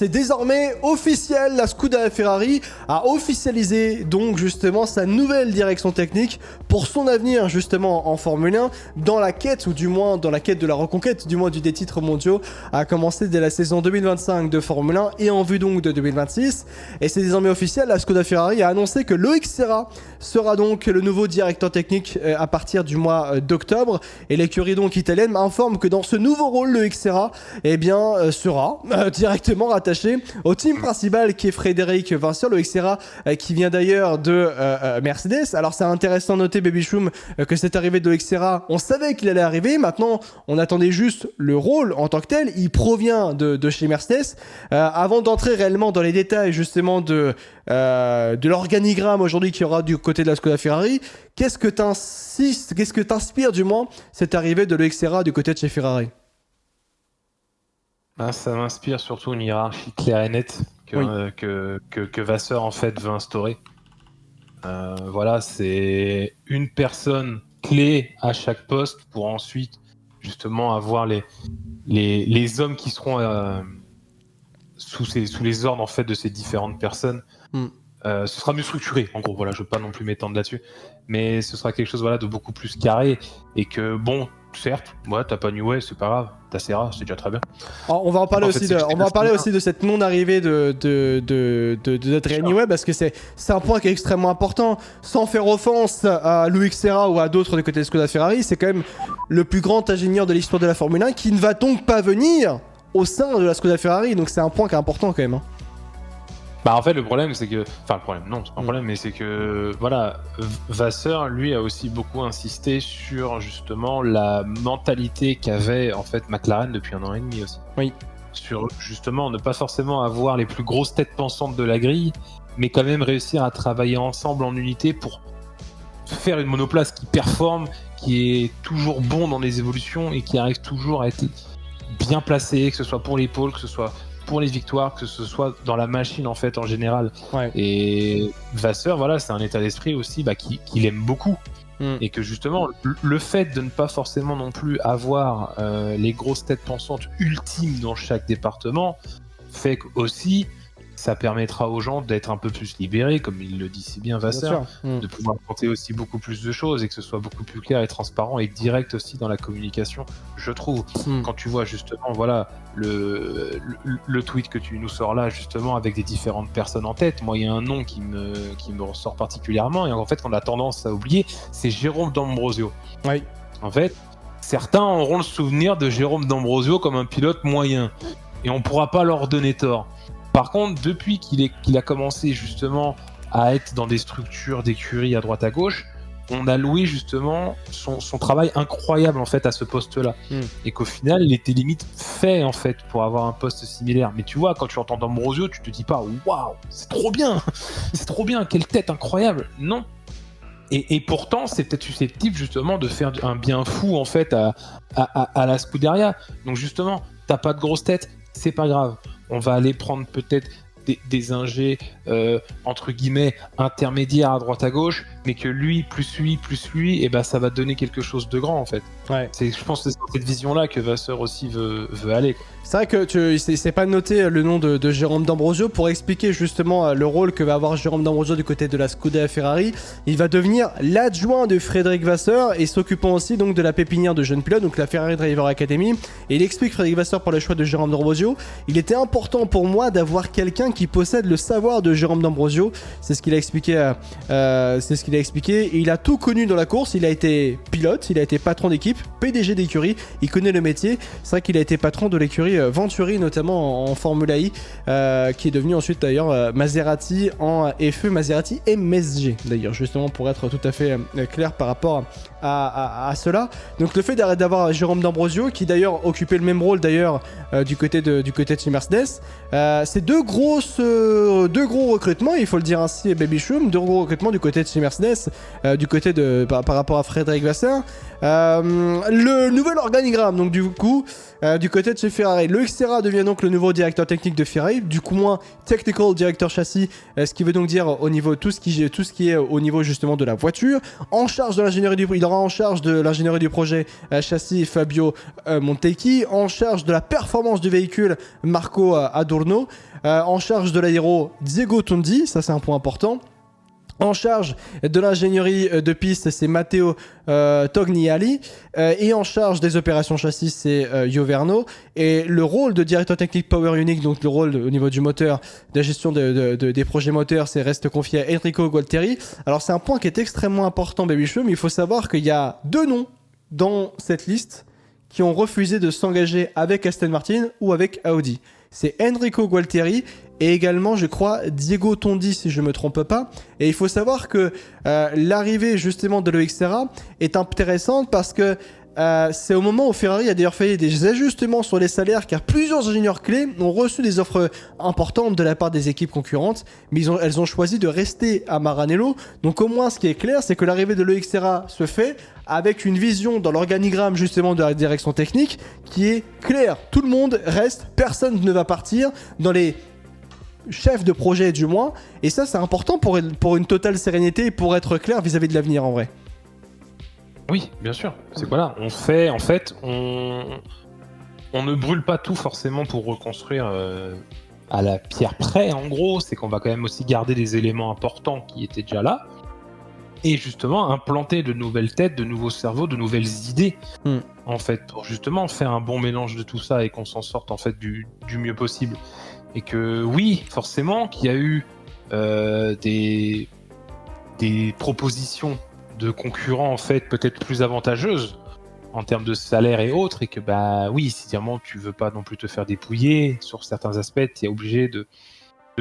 c'est désormais officiel. La Scuderia Ferrari a officialisé donc justement sa nouvelle direction technique pour son avenir justement en Formule 1 dans la quête, ou du moins dans la quête de la reconquête du moins des titres mondiaux, a commencé dès la saison 2025 de Formule 1 et en vue donc de 2026. Et c'est désormais officiel, la Scuderia Ferrari a annoncé que Loïc Serra sera donc le nouveau directeur technique à partir du mois d'octobre. Et l'écurie donc italienne m'informe que dans ce nouveau rôle, Loïc Serra sera directement rattaché au team principal qui est Frédéric Vasseur. Loïc Serra qui vient d'ailleurs de Mercedes. Alors c'est intéressant de noter, Baby Choum, que cette arrivée de Loïc Serra, on savait qu'il allait arriver. Maintenant, on attendait juste le rôle en tant que tel. Il provient de chez Mercedes. Avant d'entrer réellement dans les détails justement de l'organigramme aujourd'hui qu'il y aura du côté de la Scuderia Ferrari, qu'est-ce que t'inspire du moins cette arrivée de Loïc Serra du côté de chez Ferrari? Ça m'inspire surtout une hiérarchie claire et nette que Vasseur en fait veut instaurer. Voilà, c'est une personne clé à chaque poste pour ensuite justement avoir les hommes qui seront sous les ordres en fait de ces différentes personnes. Ce sera mieux structuré, en gros. Voilà, je veux pas non plus m'étendre là-dessus, mais ce sera quelque chose de beaucoup plus carré et que bon, certes, t'as pas New Way, c'est pas grave. T'as Serra, c'est déjà très bien. Alors, on va en parler aussi de cette non-arrivée d'Adrien Newey, parce que c'est un point qui est extrêmement important. Sans faire offense à Loïc Serra ou à d'autres du côté de Scuderia Ferrari, c'est quand même le plus grand ingénieur de l'histoire de la Formule 1 qui ne va donc pas venir au sein de la Scuderia Ferrari. Donc c'est un point qui est important quand même. En fait, le problème, c'est que... Enfin, le problème, non, c'est pas un problème, mais c'est que, voilà, Vasseur, lui, a aussi beaucoup insisté sur, justement, la mentalité qu'avait, en fait, McLaren depuis 1 an et demi aussi. Oui. Sur, justement, ne pas forcément avoir les plus grosses têtes pensantes de la grille, mais quand même réussir à travailler ensemble en unité pour faire une monoplace qui performe, qui est toujours bon dans les évolutions et qui arrive toujours à être bien placé, que ce soit pour les pôles, que ce soit pour les victoires, que ce soit dans la machine en fait en général. Ouais. Et Vasseur, voilà, c'est un état d'esprit aussi qu'il aime beaucoup. Et que justement, le fait de ne pas forcément non plus avoir les grosses têtes pensantes ultimes dans chaque département fait qu'aussi ça permettra aux gens d'être un peu plus libérés, comme il le dit si bien Vasseur, de pouvoir compter aussi beaucoup plus de choses et que ce soit beaucoup plus clair et transparent et direct aussi dans la communication, je trouve. Quand tu vois justement, voilà, le tweet que tu nous sors là, justement, avec des différentes personnes en tête, moi, il y a un nom qui me ressort particulièrement et en fait, qu'on a tendance à oublier, c'est Jérôme D'Ambrosio. Oui. En fait, certains auront le souvenir de Jérôme D'Ambrosio comme un pilote moyen et on pourra pas leur donner tort. Par contre, depuis qu'il a commencé justement à être dans des structures d'écurie à droite à gauche, on a loué justement son travail incroyable en fait à ce poste-là. Et qu'au final, il était limite fait en fait pour avoir un poste similaire. Mais tu vois, quand tu entends D'Ambrosio, tu te dis pas « Waouh, c'est trop bien, c'est trop bien, quelle tête incroyable !» Non. Et pourtant, c'est peut-être susceptible justement de faire un bien fou en fait à la Scuderia. Donc justement, t'as pas de grosse tête, c'est pas grave. On va aller prendre peut-être des ingés entre guillemets intermédiaires à droite à gauche, mais que lui, et ben ça va donner quelque chose de grand en fait. Ouais. Je pense que c'est cette vision-là que Vasseur aussi veut aller, quoi. C'est vrai que c'est pas noté le nom de Jérôme D'Ambrosio pour expliquer justement le rôle que va avoir Jérôme D'Ambrosio du côté de la Scuderia Ferrari. Il va devenir l'adjoint de Frédéric Vasseur et s'occupant aussi donc de la pépinière de jeunes pilotes, donc la Ferrari Driver Academy. Et il explique, Frédéric Vasseur, pour le choix de Jérôme D'Ambrosio: il était important pour moi d'avoir quelqu'un qui possède le savoir de Jérôme D'Ambrosio. C'est ce qu'il a expliqué. Et il a tout connu dans la course. Il a été pilote, il a été patron d'équipe, PDG d'écurie. Il connaît le métier. C'est vrai qu'il a été patron de l'écurie Venturi, notamment en Formula I, qui est devenu ensuite d'ailleurs Maserati en FE, Maserati MSG d'ailleurs, justement pour être tout à fait clair par rapport à cela. Donc le fait d'avoir Jérôme D'Ambrosio, qui d'ailleurs occupait le même rôle d'ailleurs du côté de chez Mercedes, c'est deux gros recrutements, il faut le dire ainsi, Baby Choum, deux gros recrutements du côté de chez Mercedes, du côté par rapport à Frédéric Vasseur. Le nouvel organigramme, donc du coup, du côté de chez Ferrari. pareil, Loïc Serra devient donc le nouveau directeur technique de Ferrari, du coup moins technical director châssis, ce qui veut donc dire au niveau tout ce qui est au niveau justement de la voiture. En charge de l'ingénierie il aura en charge de l'ingénierie du projet châssis Fabio Montecchi, en charge de la performance du véhicule Marco Adorno, en charge de l'aéro Diego Tondi, ça c'est un point important. En charge de l'ingénierie de piste, c'est Matteo Tognali. Et en charge des opérations châssis, c'est Ioverno. Et le rôle de directeur technique Power Unit, donc le rôle au niveau du moteur, de la gestion des projets moteurs, reste confié à Enrico Gualtieri. Alors c'est un point qui est extrêmement important, Baby Show, mais il faut savoir qu'il y a 2 noms dans cette liste qui ont refusé de s'engager avec Aston Martin ou avec Audi. C'est Enrico Gualtieri et également, je crois, Diego Tondi, si je ne me trompe pas. Et il faut savoir que l'arrivée justement de Loïc Serra est intéressante parce que c'est au moment où Ferrari a d'ailleurs fait des ajustements sur les salaires, car plusieurs ingénieurs clés ont reçu des offres importantes de la part des équipes concurrentes, mais elles ont choisi de rester à Maranello. Donc au moins, ce qui est clair, c'est que l'arrivée de Loïc Serra se fait avec une vision dans l'organigramme justement de la direction technique qui est claire. Tout le monde reste, personne ne va partir dans les chefs de projet du moins, et ça c'est important pour une totale sérénité et pour être clair vis-à-vis de l'avenir en vrai. Oui, bien sûr. C'est voilà, on ne brûle pas tout forcément pour reconstruire à la pierre près. En gros, c'est qu'on va quand même aussi garder des éléments importants qui étaient déjà là et justement implanter de nouvelles têtes, de nouveaux cerveaux, de nouvelles idées en fait pour justement faire un bon mélange de tout ça et qu'on s'en sorte en fait du mieux possible. Et que oui, forcément, qu'il y a eu des propositions de concurrents en fait peut-être plus avantageuses en termes de salaire et autres, et que bah oui, si vraiment tu veux pas non plus te faire dépouiller sur certains aspects, tu es obligé de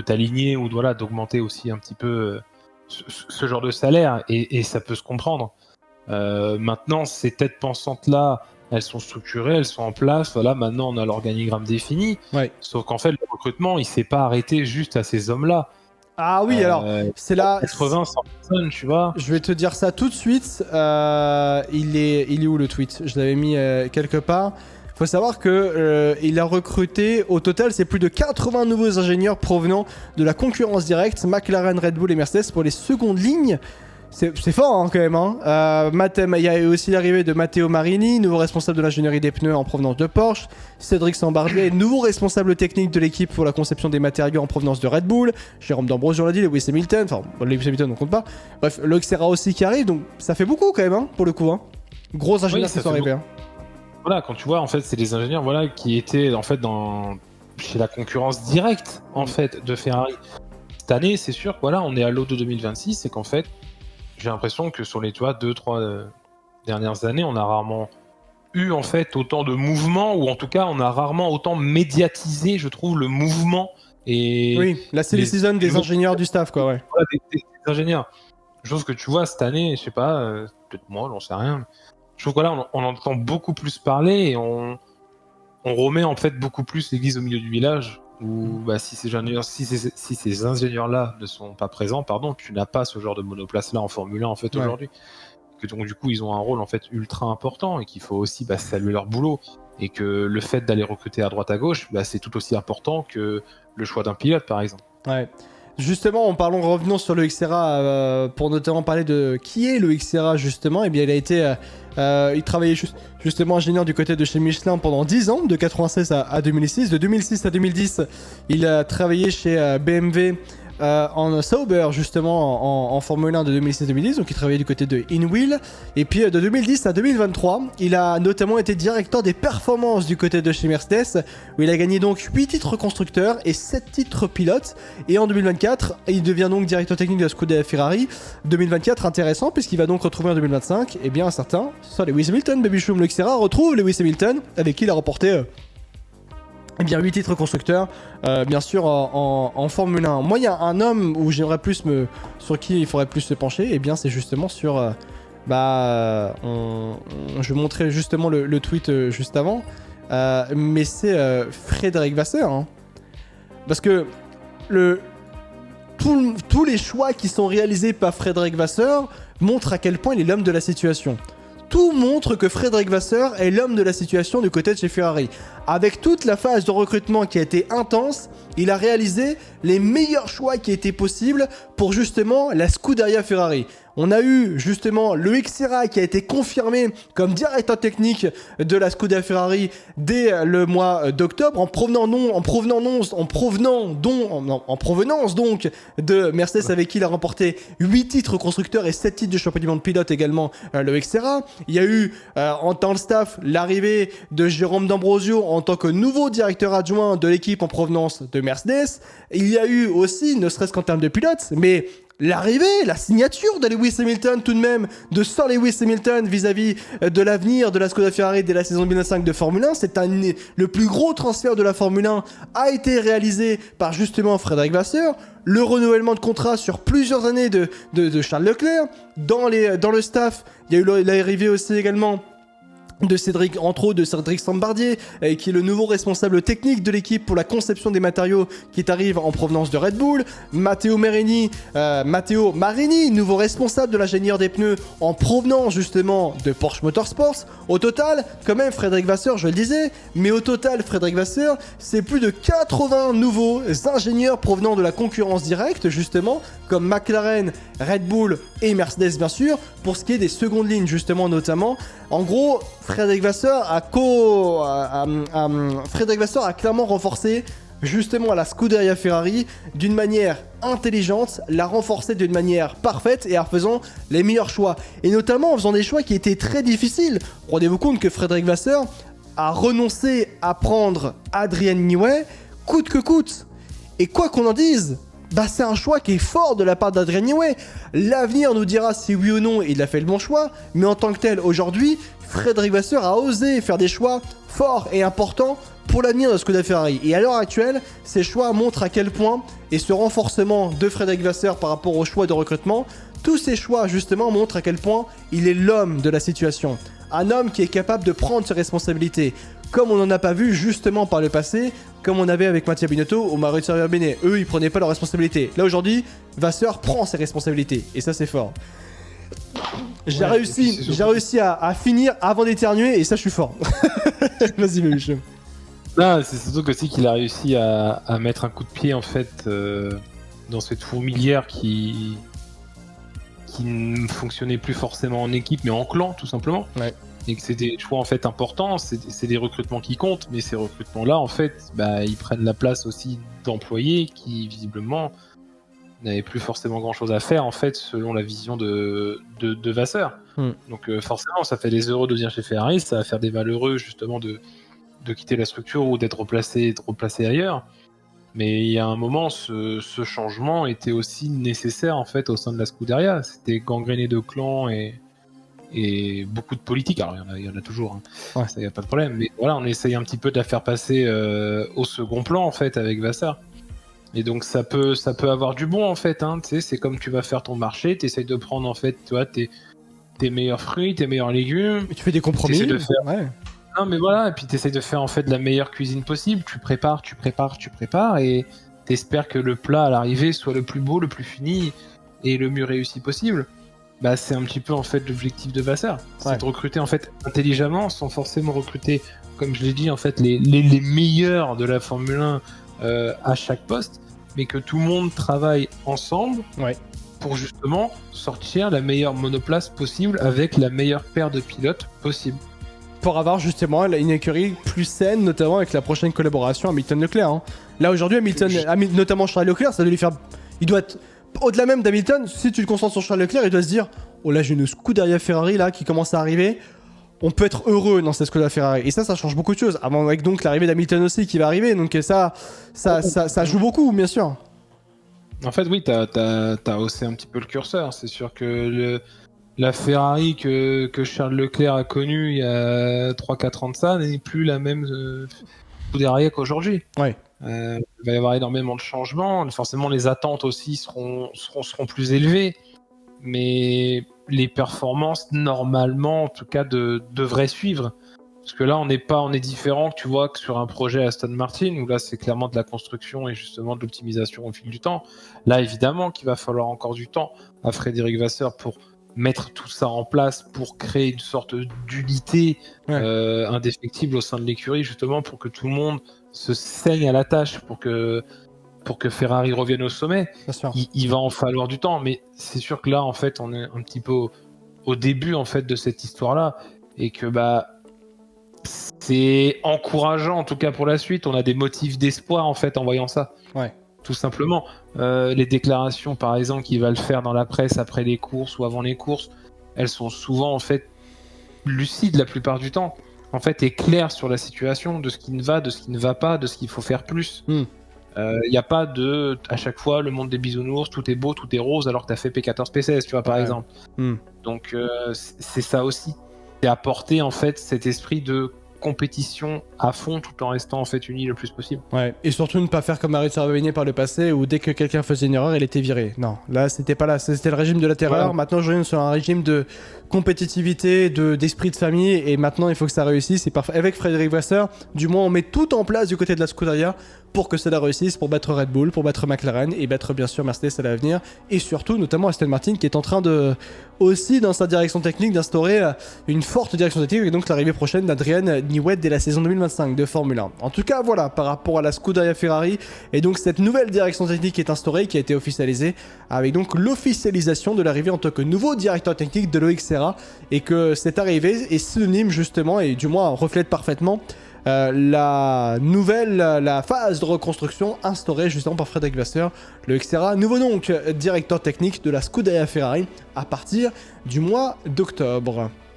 t'aligner ou voilà, d'augmenter aussi un petit peu ce genre de salaire, et ça peut se comprendre. Maintenant, ces têtes pensantes là, elles sont structurées, elles sont en place, voilà, maintenant on a l'organigramme défini, sauf qu'en fait le recrutement il s'est pas arrêté juste à ces hommes là. Ah oui, alors c'est là 80, 100 personnes, tu vois. Je vais te dire ça tout de suite. Il est où le tweet? Je l'avais mis quelque part. Il faut savoir que il a recruté, au total, c'est plus de 80 nouveaux ingénieurs provenant de la concurrence directe, McLaren, Red Bull et Mercedes pour les secondes lignes. C'est fort hein, quand même. Hein. Il y a aussi l'arrivée de Matteo Marini, nouveau responsable de l'ingénierie des pneus en provenance de Porsche. Cédric Sambardier, nouveau responsable technique de l'équipe pour la conception des matériaux en provenance de Red Bull. Jérôme D'Ambrosio l'a dit, Lewis Hamilton. Enfin, Lewis Hamilton on compte pas. Bref, Loïc Serra aussi qui arrive, donc ça fait beaucoup quand même hein, pour le coup. Hein. Gros ingénieurs qui sont arrivés. Hein. Voilà, quand tu vois, en fait, c'est des ingénieurs voilà, qui étaient en fait chez la concurrence directe en fait de Ferrari. Cette année, c'est sûr, voilà, on est à l'eau de 2026, c'est qu'en fait, j'ai l'impression que sur les 2-3 dernières années, on a rarement eu en fait autant de mouvements, ou en tout cas, on a rarement autant médiatisé, je trouve, le mouvement. Et oui, là c'est les saisons des ingénieurs du staff, quoi, ouais. Voilà, des ingénieurs. Chose que tu vois cette année, je sais pas, peut-être moi, j'en sais rien. Je trouve que là, on entend beaucoup plus parler et on remet en fait beaucoup plus l'église au milieu du village. Où bah, si ces ingénieurs-là ne sont pas présents, tu n'as pas ce genre de monoplace-là en Formule 1 en fait aujourd'hui. Que donc du coup ils ont un rôle en fait ultra important et qu'il faut aussi saluer leur boulot, et que le fait d'aller recruter à droite à gauche, c'est tout aussi important que le choix d'un pilote par exemple. Ouais. Justement, revenons sur Loïc Serra pour notamment parler de qui est Loïc Serra justement. Et bien, il a été, il travaillait justement ingénieur du côté de chez Michelin pendant 10 ans, de 96 à 2006. De 2006 à 2010, il a travaillé chez BMW en Sauber justement en Formule 1 de 2006-2010, donc il travaillait du côté de InWheel. Et puis de 2010 à 2023, il a notamment été directeur des performances du côté de chez Mercedes, où il a gagné donc 8 titres constructeurs et 7 titres pilotes. Et en 2024, il devient donc directeur technique de la Scuderia Ferrari. 2024 intéressant, puisqu'il va donc retrouver en 2025 un certain, c'est Lewis Hamilton. Baby Shoom, Loïc Serra retrouve Lewis Hamilton, avec qui il a remporté 8 titres constructeurs, bien sûr en Formule 1. Moi, il y a un homme où j'aimerais plus sur qui il faudrait plus se pencher, et bien c'est justement sur... je montrais justement le tweet juste avant, mais c'est Frédéric Vasseur. Hein. Parce que tous les choix qui sont réalisés par Frédéric Vasseur montrent à quel point il est l'homme de la situation. tout montre que Frédéric Vasseur est l'homme de la situation du côté de chez Ferrari. Avec toute la phase de recrutement qui a été intense, il a réalisé les meilleurs choix qui étaient possibles pour justement la Scuderia Ferrari. On a eu justement Loïc Serra qui a été confirmé comme directeur technique de la Scuderia Ferrari dès le mois d'octobre en provenance donc de Mercedes avec qui il a remporté 8 titres constructeurs et 7 titres de champion du monde pilote également Loïc Serra. Il y a eu dans le staff l'arrivée de Jérôme D'Ambrosio en tant que nouveau directeur adjoint de l'équipe en provenance de Mercedes. Il y a eu aussi, ne serait-ce qu'en termes de pilotes, mais l'arrivée, la signature de Lewis Hamilton tout de même, de Sir Lewis Hamilton vis-à-vis de l'avenir de la Scuderia Ferrari dès la saison 2005 de Formule 1. Le plus gros transfert de la Formule 1 a été réalisé par justement Frédéric Vasseur. Le renouvellement de contrat sur plusieurs années de Charles Leclerc. Dans le staff, il y a eu l'arrivée aussi également de Cédric Sambardier, qui est le nouveau responsable technique de l'équipe pour la conception des matériaux qui arrive en provenance de Red Bull. Matteo Marini, nouveau responsable de l'ingénieur des pneus en provenance justement de Porsche Motorsports. Au total, quand même Frédéric Vasseur, je le disais, mais au total Frédéric Vasseur, c'est plus de 80 nouveaux ingénieurs provenant de la concurrence directe justement, comme McLaren, Red Bull et Mercedes bien sûr, pour ce qui est des secondes lignes justement notamment. En gros, Frédéric Vasseur a clairement renforcé justement la Scuderia Ferrari d'une manière intelligente, l'a renforcé d'une manière parfaite et en faisant les meilleurs choix. Et notamment en faisant des choix qui étaient très difficiles. Rendez-vous compte que Frédéric Vasseur a renoncé à prendre Adrian Newey coûte que coûte. Et quoi qu'on en dise, c'est un choix qui est fort de la part d'Adrian Newey. L'avenir nous dira si oui ou non il a fait le bon choix, mais en tant que tel, aujourd'hui, Frédéric Vasseur a osé faire des choix forts et importants pour l'avenir de Scuderia Ferrari. Et à l'heure actuelle, ces choix montrent à quel point, et ce renforcement de Frédéric Vasseur par rapport aux choix de recrutement, tous ces choix justement montrent à quel point il est l'homme de la situation. Un homme qui est capable de prendre ses responsabilités, comme on n'en a pas vu justement par le passé, comme on avait avec Mattia Binotto ou Maurizio Arrivabene. Eux, ils prenaient pas leurs responsabilités. Là aujourd'hui, Vasseur prend ses responsabilités, et ça c'est fort. J'ai réussi à finir avant d'éternuer, et ça je suis fort. Vas-y Méluche. Non, c'est surtout que qu'il a réussi à mettre un coup de pied en fait dans cette fourmilière qui ne fonctionnait plus forcément en équipe mais en clan tout simplement. Ouais. Et que c'est des choix en fait importants, c'est des recrutements qui comptent, mais ces recrutements-là en fait, ils prennent la place aussi d'employés qui visiblement n'avaient plus forcément grand-chose à faire en fait selon la vision de Vasseur. Donc forcément, ça fait des heureux de venir chez Ferrari, ça va faire des malheureux justement de quitter la structure ou d'être replacé ailleurs. Mais il y a un moment, ce changement était aussi nécessaire en fait au sein de la Scuderia. C'était gangréné de clans et beaucoup de politique. Alors il y en a toujours, hein. Ouais. Ça y a pas de problème. Mais voilà, on essaye un petit peu de la faire passer au second plan en fait avec Vasseur. Et donc ça peut avoir du bon en fait. Hein. Tu sais, c'est comme tu vas faire ton marché, tu essayes de prendre en fait, tu vois, tes meilleurs fruits, tes meilleurs légumes. Et tu fais des compromis. De faire... Ouais. Non mais voilà, et puis t'essayes de faire en fait de la meilleure cuisine possible, tu prépares, et t'espères que le plat à l'arrivée soit le plus beau, le plus fini et le mieux réussi possible. C'est un petit peu en fait l'objectif de Vasseur, c'est de recruter en fait intelligemment, sans forcément recruter, comme je l'ai dit en fait, les meilleurs de la Formule 1 à chaque poste, mais que tout le monde travaille ensemble pour justement sortir la meilleure monoplace possible avec la meilleure paire de pilotes possible. Pour avoir justement une écurie plus saine, notamment avec la prochaine collaboration Hamilton-Leclerc. Hein. Là aujourd'hui, notamment Charles Leclerc, ça doit lui faire... Il doit être... Au-delà même d'Hamilton, si tu te concentres sur Charles Leclerc, il doit se dire « Oh là, j'ai une Scuderia Ferrari là, qui commence à arriver. On peut être heureux dans cette Scuderia Ferrari. » Et ça change beaucoup de choses. Avec donc l'arrivée d'Hamilton aussi qui va arriver. Donc ça joue beaucoup, bien sûr. En fait, oui, t'as haussé un petit peu le curseur. C'est sûr que la Ferrari que Charles Leclerc a connue il y a 3-4 ans de ça n'est plus la même Scuderia qu'aujourd'hui. Ouais. Il va y avoir énormément de changements. Forcément, les attentes aussi seront plus élevées. Mais les performances, normalement, en tout cas, devraient suivre. Parce que là, on est différent, tu vois, que sur un projet Aston Martin, où là, c'est clairement de la construction et justement de l'optimisation au fil du temps. Là, évidemment qu'il va falloir encore du temps à Frédéric Vasseur pour mettre tout ça en place pour créer une sorte d'unité indéfectible au sein de l'écurie, justement pour que tout le monde se saigne à la tâche, pour que Ferrari revienne au sommet. Il va en falloir du temps, mais c'est sûr que là, en fait, on est un petit peu au début en fait de cette histoire-là, et que c'est encourageant en tout cas pour la suite. On a des motifs d'espoir en fait en voyant ça. Ouais. Tout simplement. Les déclarations, par exemple, qu'il va le faire dans la presse après les courses ou avant les courses, elles sont souvent en fait lucides la plupart du temps. En fait, est clair sur la situation, de ce qui ne va, de ce qui ne va pas, de ce qu'il faut faire plus. Il n'y a pas de, à chaque fois, le monde des bisounours, tout est beau, tout est rose, alors que tu as fait P14, P16, tu vois, par exemple. Donc, c'est ça aussi. C'est apporter, en fait, cet esprit de compétition à fond, tout en restant, en fait, unis le plus possible. Ouais, et surtout ne pas faire comme Mario Sarabini par le passé, où dès que quelqu'un faisait une erreur, il était viré. Non, là, c'était pas là. C'était le régime de la terreur. Ouais. Maintenant, je reviens sur un régime de compétitivité, d'esprit de famille, et maintenant, il faut que ça réussisse. Et avec Frédéric Vasseur, du moins, on met tout en place du côté de la Scuderia pour que cela réussisse, pour battre Red Bull, pour battre McLaren, et battre, bien sûr, Mercedes à l'avenir. Et surtout, notamment, Aston Martin, qui est en train de, aussi, dans sa direction technique, d'instaurer une forte direction technique, et donc l'arrivée prochaine d'Adrian Newey dès la saison 2025 de Formule 1. En tout cas, voilà, par rapport à la Scuderia Ferrari, et donc cette nouvelle direction technique qui est instaurée, qui a été officialisée, avec donc l'officialisation de l'arrivée en tant que nouveau directeur technique de Loïc Serra, et que cette arrivée est synonyme justement, et du moins reflète parfaitement, la phase de reconstruction instaurée justement par Frédéric Vasseur, Loïc Serra, nouveau donc directeur technique de la Scuderia Ferrari à partir du mois d'octobre.